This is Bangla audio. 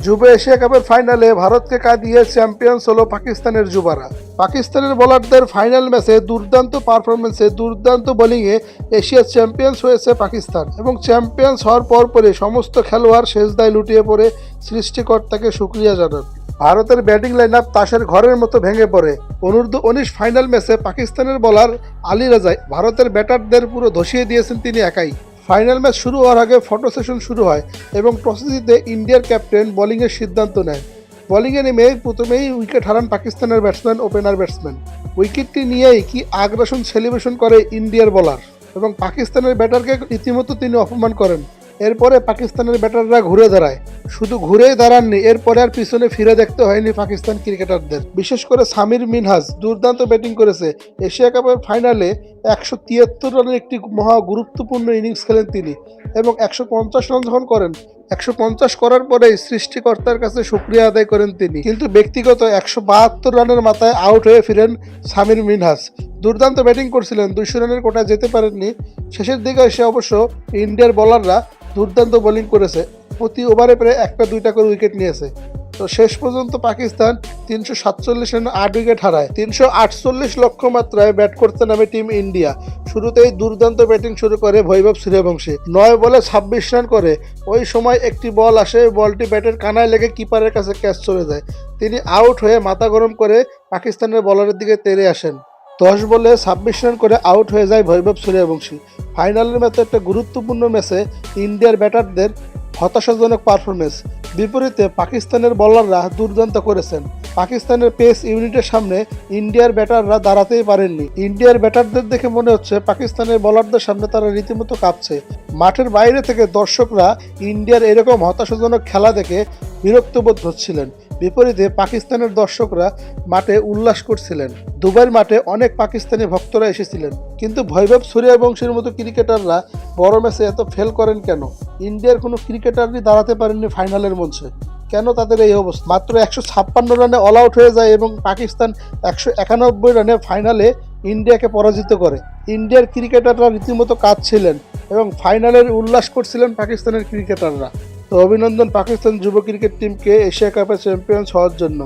যুব এশিয়া কাপের ফাইনালে ভারতকে কাঁদিয়ে চ্যাম্পিয়ন্স হলো পাকিস্তানের যুবারা। পাকিস্তানের বোলারদের ফাইনাল ম্যাচে দুর্দান্ত পারফরমেন্সে, দুর্দান্ত বোলিংয়ে এশিয়ার চ্যাম্পিয়ন্স হয়েছে পাকিস্তান এবং চ্যাম্পিয়ন্স হওয়ার পরপরই সমস্ত খেলোয়াড় সেজদায় লুটিয়ে পড়ে সৃষ্টিকর্তাকে শুকরিয়া জানান। ভারতের ব্যাটিং লাইন আপ তাসের ঘরের মতো ভেঙে পড়ে। অনূর্ধ্ব-19 ফাইনাল ম্যাচে পাকিস্তানের বোলার আলী রাজাই ভারতের ব্যাটারদের পুরো ধসিয়ে দিয়েছেন তিনি একাই। ফাইনাল ম্যাচ শুরু হওয়ার আগে ফটো সেশন শুরু হয় এবং টসে জিতে ইন্ডিয়ার ক্যাপ্টেন বোলিংয়ের সিদ্ধান্ত নেয়। বোলিংয়ে নেমে প্রথমেই উইকেট হারান পাকিস্তানের ওপেনার ব্যাটসম্যান। উইকেটটি নিয়েই কি আগ্রাসন সেলিব্রেশন করে ইন্ডিয়ার বোলার এবং পাকিস্তানের ব্যাটারকে রীতিমতো তিনি অপমান করেন। এরপরে পাকিস্তানের ব্যাটাররা ঘুরে দাঁড়ায়। শুধু ঘুরেই দাঁড়াননি, এরপরে আর পিছনে ফিরে দেখতে হয়নি পাকিস্তান ক্রিকেটারদের। বিশেষ করে সামির মিনহাজ দুর্দান্ত ব্যাটিং করেছে। এশিয়া কাপের ফাইনালে 173 রানের একটি মহা গুরুত্বপূর্ণ ইনিংস খেলেন তিনি এবং 150 রান যখন করেন, 150 করার পরেই সৃষ্টিকর্তার কাছে শুকরিয়া আদায় করেন তিনি। কিন্তু ব্যক্তিগত 172 রানের মাথায় আউট হয়ে ফিরেন সামির মিনহাজ। দুর্দান্ত ব্যাটিং করছিলেন, 200 রানের কোটায় যেতে পারেননি। শেষের দিকে এসে অবশ্য ইন্ডিয়ার বোলাররা দুর্দান্ত বোলিং করেছে, প্রতি ওভারে প্রায় 1-2টা করে উইকেট নিয়েছে। তো শেষ পর্যন্ত পাকিস্তান 347 রানে 8 উইকেট হারায়। 348 লক্ষ্যমাত্রায় ব্যাট করতে নামে টিম ইন্ডিয়া। শুরুতেই দুর্দান্ত ব্যাটিং শুরু করে বৈভব সূর্যবংশী, 9 বলে 26 রান করে। ওই সময় একটি বল আসে, বলটি ব্যাটের কানায় লেগে কিপারের কাছে ক্যাচ চলে যায়। তিনি আউট হয়ে মাথা গরম করে পাকিস্তানের বলারের দিকে তেড়ে আসেন। 10 বলে 26 রান করে আউট হয়ে যায় বৈভব সূর্যবংশী। ফাইনালের ম্যাচে একটা গুরুত্বপূর্ণ ম্যাচে ইন্ডিয়ার ব্যাটারদের হতাশাজনক পারফরমেন্স। বিপরীতে পাকিস্তানের বোলাররা দুর্দান্ত করেছেন। পাকিস্তানের পেস ইউনিটের সামনে ইন্ডিয়ার ব্যাটাররা দাঁড়াতেই পারেননি। ইন্ডিয়ার ব্যাটারদের দেখে মনে হচ্ছে পাকিস্তানের বোলারদের সামনে তারা রীতিমতো কাঁপছে। মাঠের বাইরে থেকে দর্শকরা ইন্ডিয়ার এরকম হতাশাজনক খেলা দেখে বিরক্তবোধ হচ্ছিলেন। বিপরীতে পাকিস্তানের দর্শকরা মাঠে উল্লাস করছিলেন। দুবাইয়ের মাঠে অনেক পাকিস্তানি ভক্তরা এসেছিলেন। কিন্তু বৈভব সূর্যবংশীর মতো ক্রিকেটাররা বড় ম্যাচে এত ফেল করেন কেন? ইন্ডিয়ার কোনো ক্রিকেটারই দাঁড়াতে পারেননি ফাইনালের মঞ্চে। কেন তাদের এই অবস্থা? মাত্র 156 রানে অল আউট হয়ে যায় এবং পাকিস্তান 191 রানে ফাইনালে ইন্ডিয়াকে পরাজিত করে। ইন্ডিয়ার ক্রিকেটাররা রীতিমতো কাঁদছিলেন এবং ফাইনালের উল্লাস করছিলেন পাকিস্তানের ক্রিকেটাররা। তো অভিনন্দন পাকিস্তান যুব ক্রিকেট টিমকে এশিয়া কাপে চ্যাম্পিয়ন্স হওয়ার জন্য।